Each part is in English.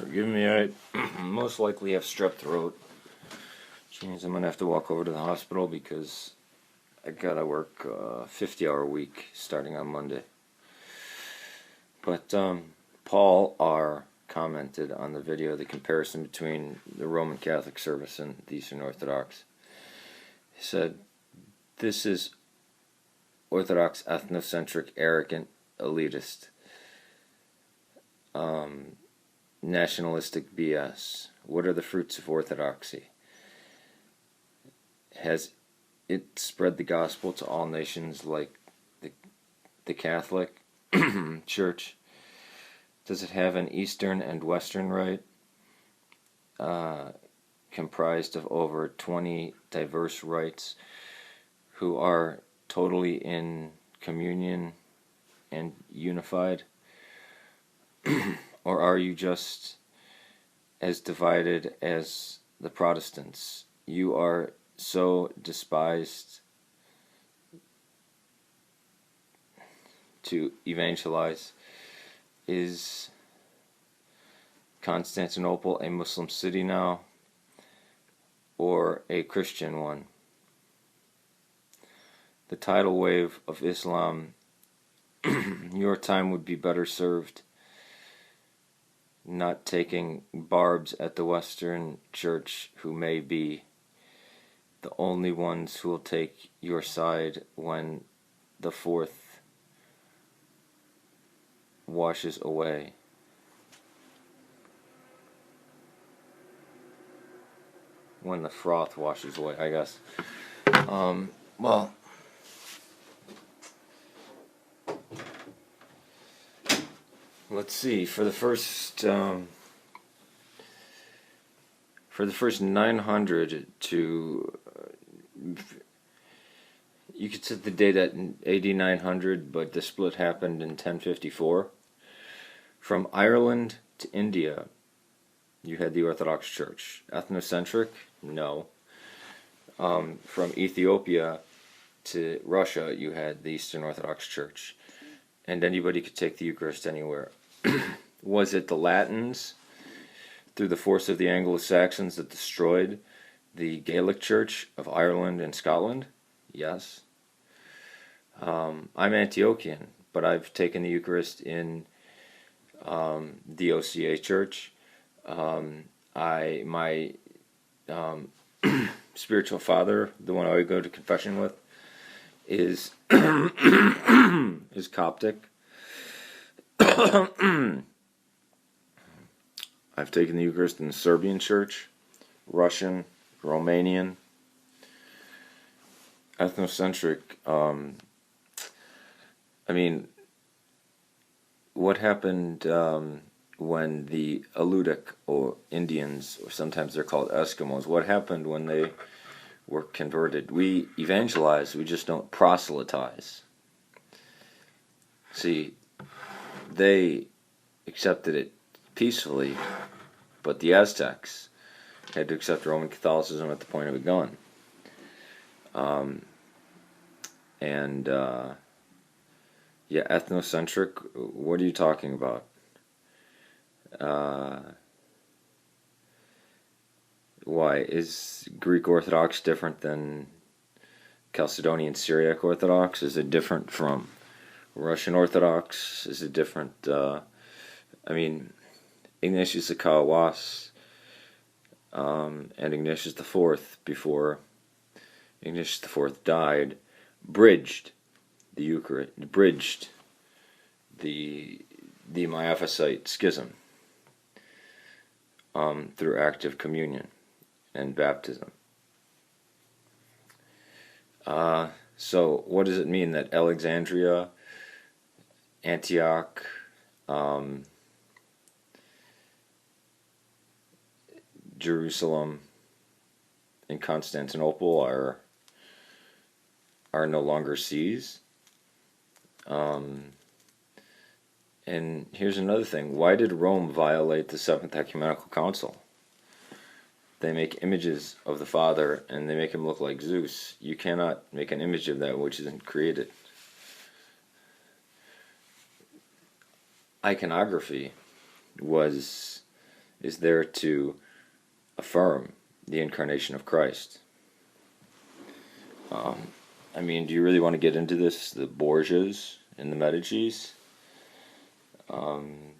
Forgive me, I most likely have strep throat, which means I'm going to have to walk over to the hospital because I gotta work a 50-hour week starting on Monday. But Paul R. commented on the video the comparison between the Roman Catholic service and the Eastern Orthodox. He said, "This is Orthodox ethnocentric, arrogant, elitist, nationalistic BS. What are the fruits of orthodoxy? Has it spread the gospel to all nations like the Catholic Church? Does it have an Eastern and Western rite comprised of over 20 diverse rites who are totally in communion and unified? Or are you just as divided as the Protestants? You are so despised to evangelize. Is Constantinople a Muslim city now, or a Christian one? The tidal wave of Islam, your time would be better served not taking barbs at the Western Church, who may be the only ones who will take your side when the fourth washes away." When the froth washes away, I guess. Well, let's see. For the first 900 to, you could set the date at AD 900, but the split happened in 1054. From Ireland to India, you had the Orthodox Church. Ethnocentric? No. From Ethiopia to Russia, you had the Eastern Orthodox Church. And anybody could take the Eucharist anywhere. Was it the Latins, through the force of the Anglo-Saxons, that destroyed the Gaelic Church of Ireland and Scotland? Yes. I'm Antiochian, but I've taken the Eucharist in the OCA Church. My spiritual father, the one I would go to confession with, is Coptic. I've taken the Eucharist in the Serbian Church, Russian, Romanian. Ethnocentric. What happened when the Aleutic or Indians, or sometimes they're called Eskimos, what happened when they were converted? We evangelize, we just don't proselytize. See, they accepted it peacefully, but the Aztecs had to accept Roman Catholicism at the point of a gun. Ethnocentric, what are you talking about? Why? Is Greek Orthodox different than Chalcedonian Syriac Orthodox? Is it different from Russian Orthodox? Is it different? Ignatius of Kawas and Ignatius IV, before Ignatius IV died, bridged the Eucharist, bridged the Miaphysite schism through active communion and baptism. So what does it mean that Alexandria, Antioch, Jerusalem, and Constantinople are no longer sees? And here's another thing. Why did Rome violate the Seventh Ecumenical Council? They make images of the Father and they make him look like Zeus. You cannot make an image of that which isn't created. Iconography was is there to affirm the incarnation of Christ. I mean, do you really want to get into this? The Borgias and the Medicis? And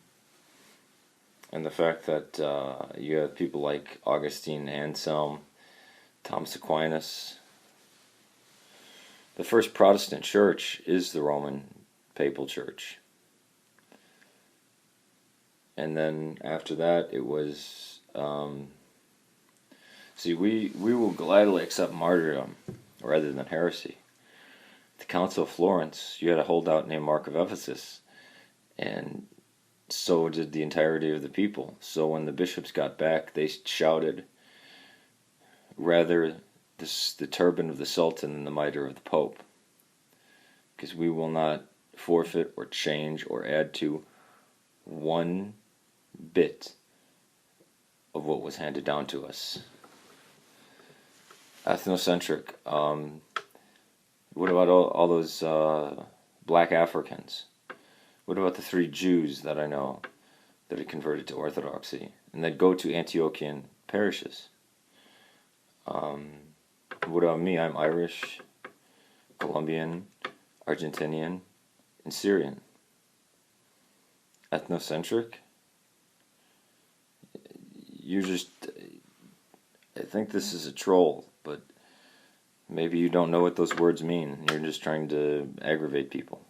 the fact that you have people like Augustine, Anselm, Thomas Aquinas. The first Protestant church is the Roman Papal Church. And then after that, it was... see, we will gladly accept martyrdom rather than heresy. At the Council of Florence, you had a holdout named Mark of Ephesus, and so did the entirety of the people. So when the bishops got back, they shouted, rather the turban of the Sultan than the mitre of the Pope. Because we will not forfeit or change or add to one bit of what was handed down to us. Ethnocentric. What about all those black Africans? What about the 3 Jews that I know that had converted to Orthodoxy and that go to Antiochian parishes? What about me? I'm Irish, Colombian, Argentinian, and Syrian. Ethnocentric? You're just... I think this is a troll, but maybe you don't know what those words mean. You're just trying to aggravate people.